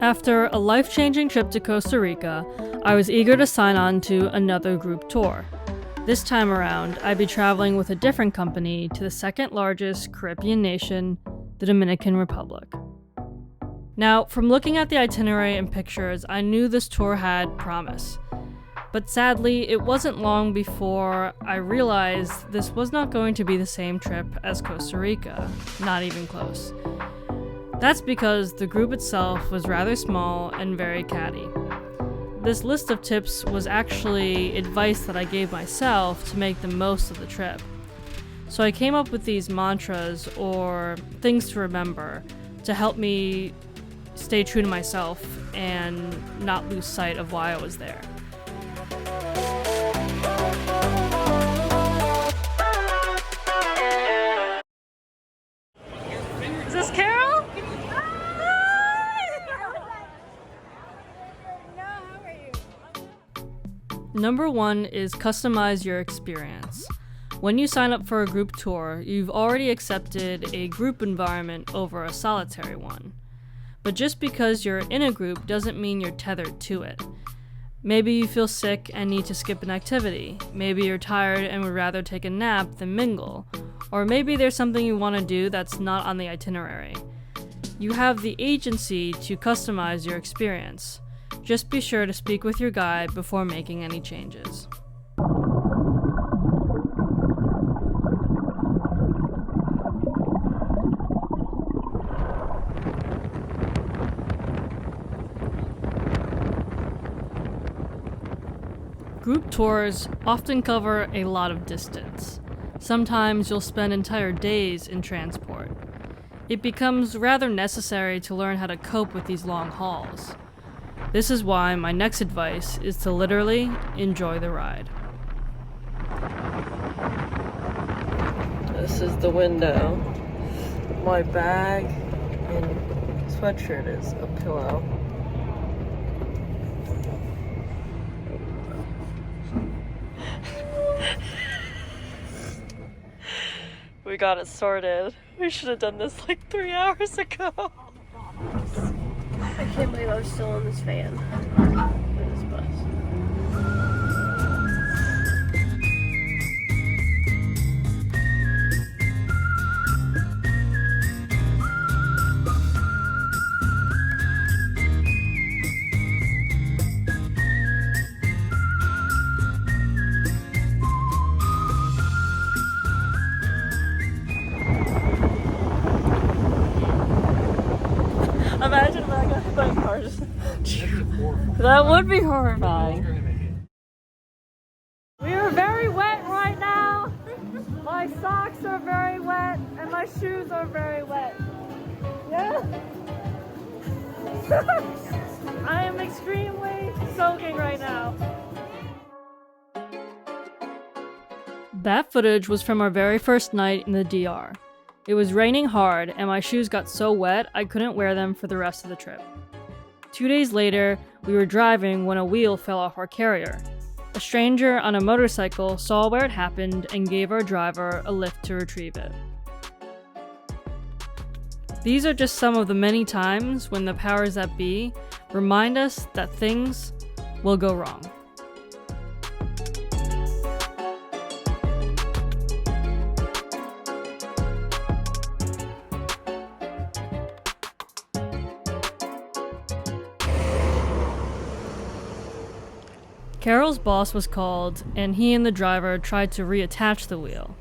After a life-changing trip to Costa Rica, I was eager to sign on to another group tour. This time around, I'd be traveling with a different company to the second largest Caribbean nation, the Dominican Republic. Now, from looking at the itinerary and pictures, I knew this tour had promise. But sadly, it wasn't long before I realized this was not going to be the same trip as Costa Rica, not even close. That's because the group itself was rather small and very catty. This list of tips was actually advice that I gave myself to make the most of the trip. So I came up with these mantras or things to remember to help me stay true to myself and not lose sight of why I was there. Is this Carol? Number 1 is customize your experience. When you sign up for a group tour, you've already accepted a group environment over a solitary one. But just because you're in a group doesn't mean you're tethered to it. Maybe you feel sick and need to skip an activity. Maybe you're tired and would rather take a nap than mingle. Or maybe there's something you want to do that's not on the itinerary. You have the agency to customize your experience. Just be sure to speak with your guide before making any changes. Group tours often cover a lot of distance. Sometimes you'll spend entire days in transport. It becomes rather necessary to learn how to cope with these long hauls. This is why my next advice is to literally enjoy the ride. This is the window. My bag and sweatshirt is a pillow. We got it sorted. We should have done this like 3 hours ago. I can't believe I'm still on this van. In this bus. Imagine if I got hit by a car. That would be horrifying. We are very wet right now. My socks are very wet and my shoes are very wet. Yeah? I am extremely soaking right now. That footage was from our very first night in the DR. It was raining hard, and my shoes got so wet I couldn't wear them for the rest of the trip. 2 days later, we were driving when a wheel fell off our carrier. A stranger on a motorcycle saw where it happened and gave our driver a lift to retrieve it. These are just some of the many times when the powers that be remind us that things will go wrong. Carol's boss was called, and he and the driver tried to reattach the wheel.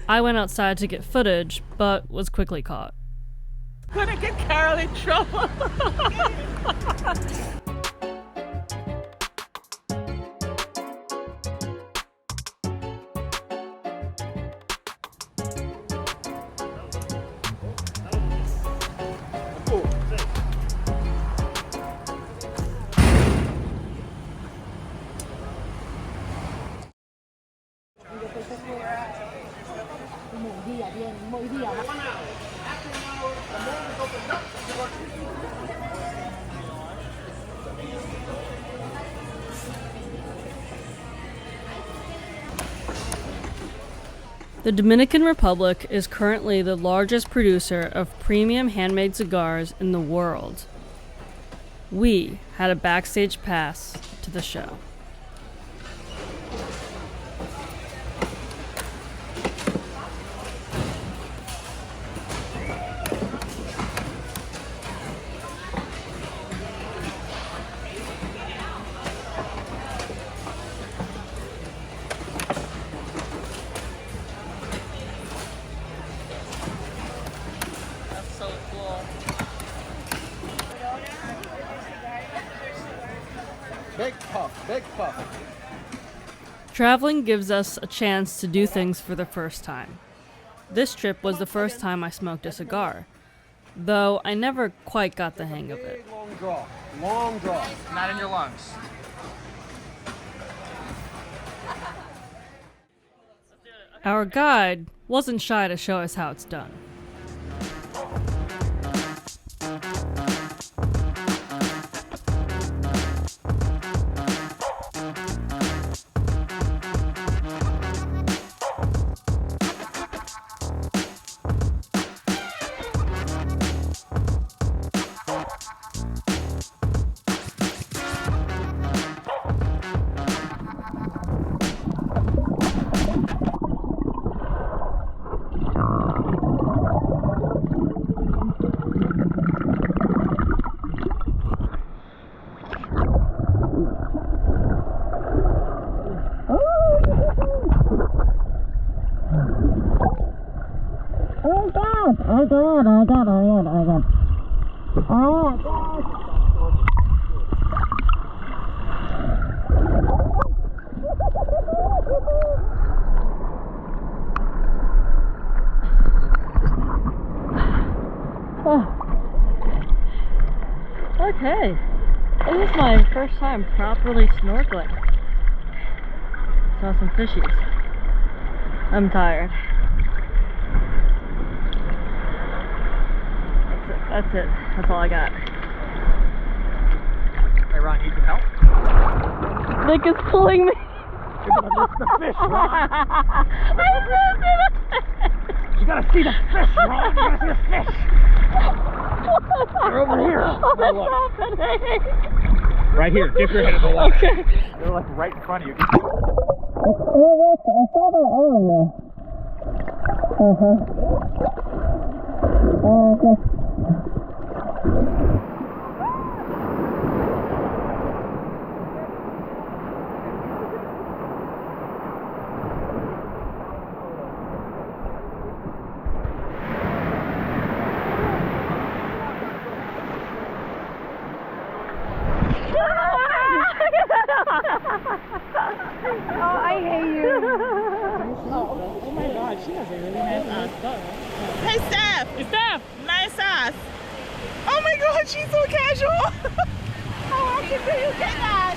I went outside to get footage, but was quickly caught. I'm gonna get Carol in trouble. The Dominican Republic is currently the largest producer of premium handmade cigars in the world. We had a backstage pass to the show. That's so cool. Big puff, big puff. Traveling gives us a chance to do things for the first time. This trip was the first time I smoked a cigar, though I never quite got the hang of it. Big long draw, long draw. Not in your lungs. Our guide wasn't shy to show us how it's done. Okay, this is my first time properly snorkeling. Saw some fishies. I'm tired. That's it. That's all I got. Hey Ron, need some help? Nick is pulling me. You're gonna miss the fish, Ron. I You gotta see the fish, Ron. You gotta see the fish. They're over here. What's Now look. happening? Right here. Dip your head in the water. Okay. They're like right in front of you. I saw that earlier. Okay. Oh, I hate you. Oh my god, she has a really nice ass. Hey Steph! It's Steph! Nice ass! Oh my god, she's so casual! How often do you get that?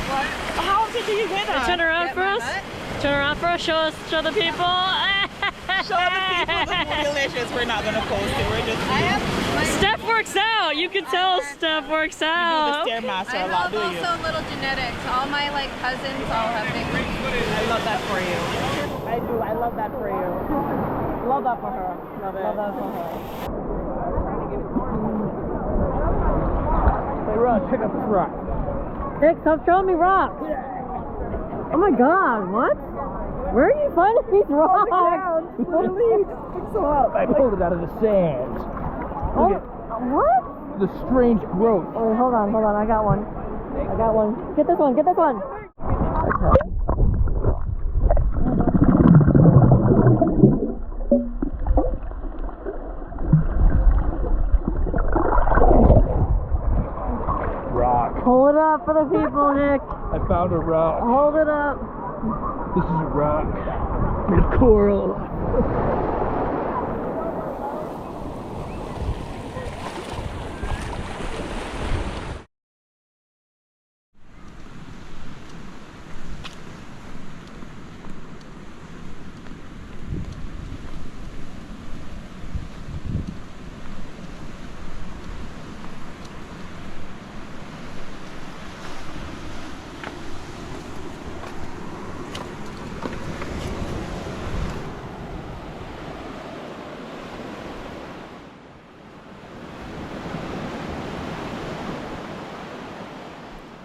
What? How often do you get that? Turn around for us. Turn around for us. Show the people. Show the people the bootylicious. We're not gonna post it. We're just. Steph works out. You can tell Steph works You out. do the Stairmaster I a lot, have do you? also little genetics. All my cousins all have big boobs. I love that for you. I do. I love that for you. Love that for her. Love it. Love that for her. Hey, Ron, check out this rock. Nick, stop showing me rocks. Oh my god, what? Where are you finding these rocks? Literally, pick some up. I pulled it out of the sand. Look at What? the strange growth. Oh, hold on, I got one. Get this one. Rock. Hold it up for the people, Nick. I found a rock. Hold it up. This is a rock. With coral.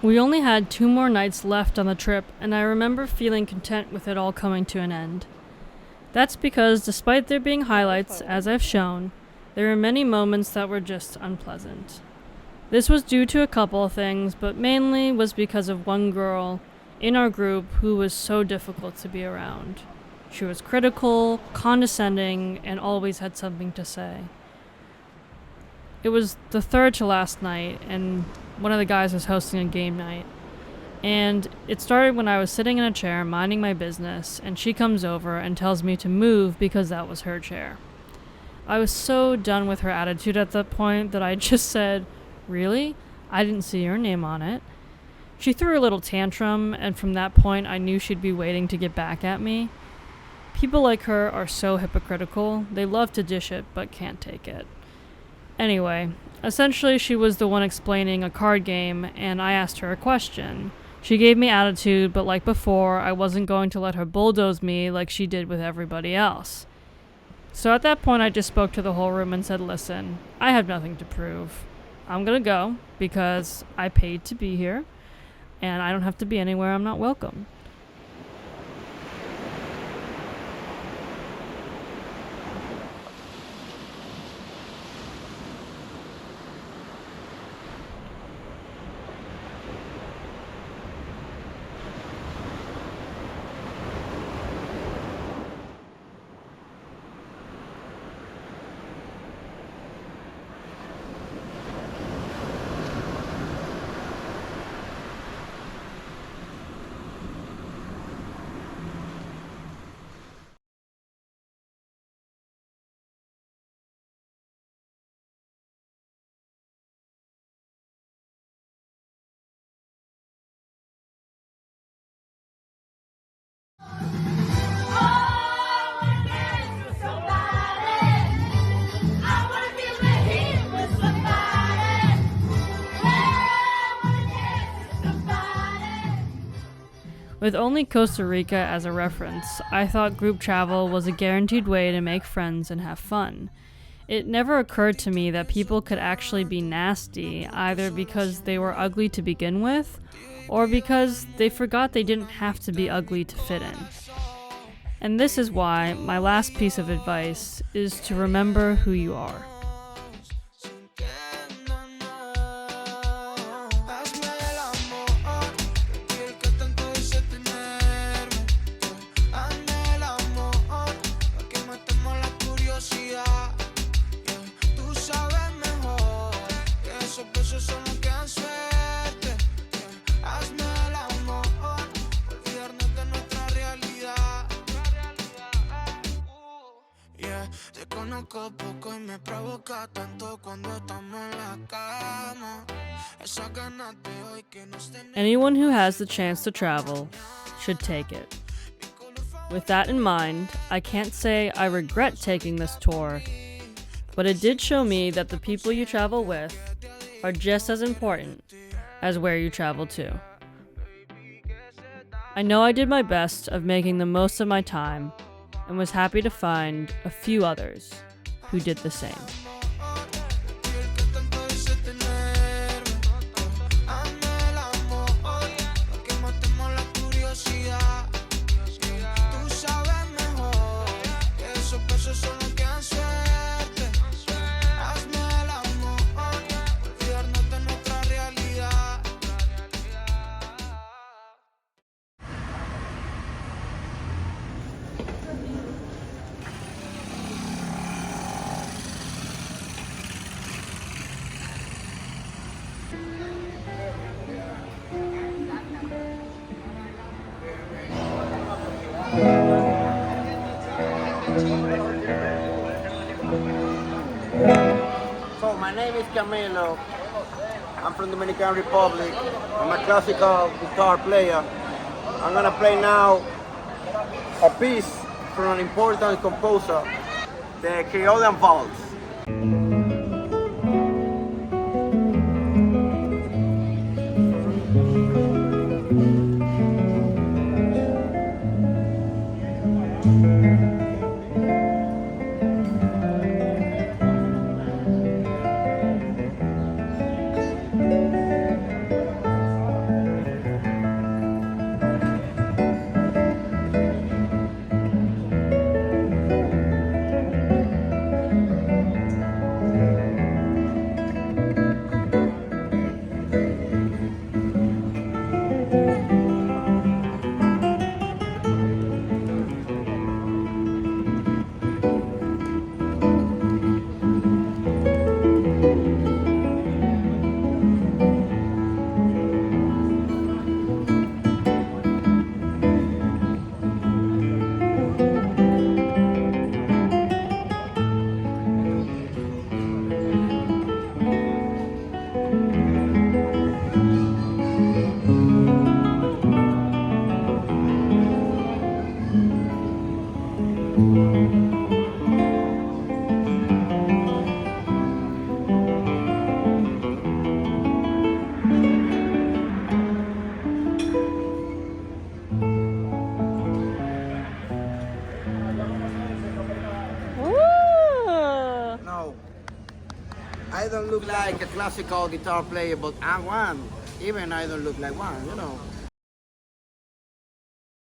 We only had 2 more nights left on the trip, and I remember feeling content with it all coming to an end. That's because, despite there being highlights, as I've shown, there were many moments that were just unpleasant. This was due to a couple of things, but mainly was because of one girl in our group who was so difficult to be around. She was critical, condescending, and always had something to say. It was the 3rd to last night, and one of the guys was hosting a game night. And it started when I was sitting in a chair minding my business, and she comes over and tells me to move because that was her chair. I was so done with her attitude at that point that I just said, "Really? I didn't see your name on it." She threw a little tantrum, and from that point I knew she'd be waiting to get back at me. People like her are so hypocritical. They love to dish it, but can't take it. Anyway, essentially she was the one explaining a card game, and I asked her a question. She gave me attitude, but like before, I wasn't going to let her bulldoze me like she did with everybody else. So at that point I just spoke to the whole room and said, "Listen, I have nothing to prove. I'm gonna go because I paid to be here, and I don't have to be anywhere I'm not welcome." With only Costa Rica as a reference, I thought group travel was a guaranteed way to make friends and have fun. It never occurred to me that people could actually be nasty, either because they were ugly to begin with, or because they forgot they didn't have to be ugly to fit in. And this is why my last piece of advice is to remember who you are. Poco y me provoca tanto cuando estamos en la cama. Esa ganas de hoy que nos tenemos. Anyone who has the chance to travel should take it. With that in mind, I can't say I regret taking this tour, but it did show me that the people you travel with are just as important as where you travel to. I know I did my best of making the most of my time and was happy to find a few others who did the same. So my name is Camilo. I'm from Dominican Republic. I'm a classical guitar player. I'm gonna play now a piece from an important composer, the Creole Waltz. I don't look like a classical guitar player, but I'm one. Even I don't look like one, you know.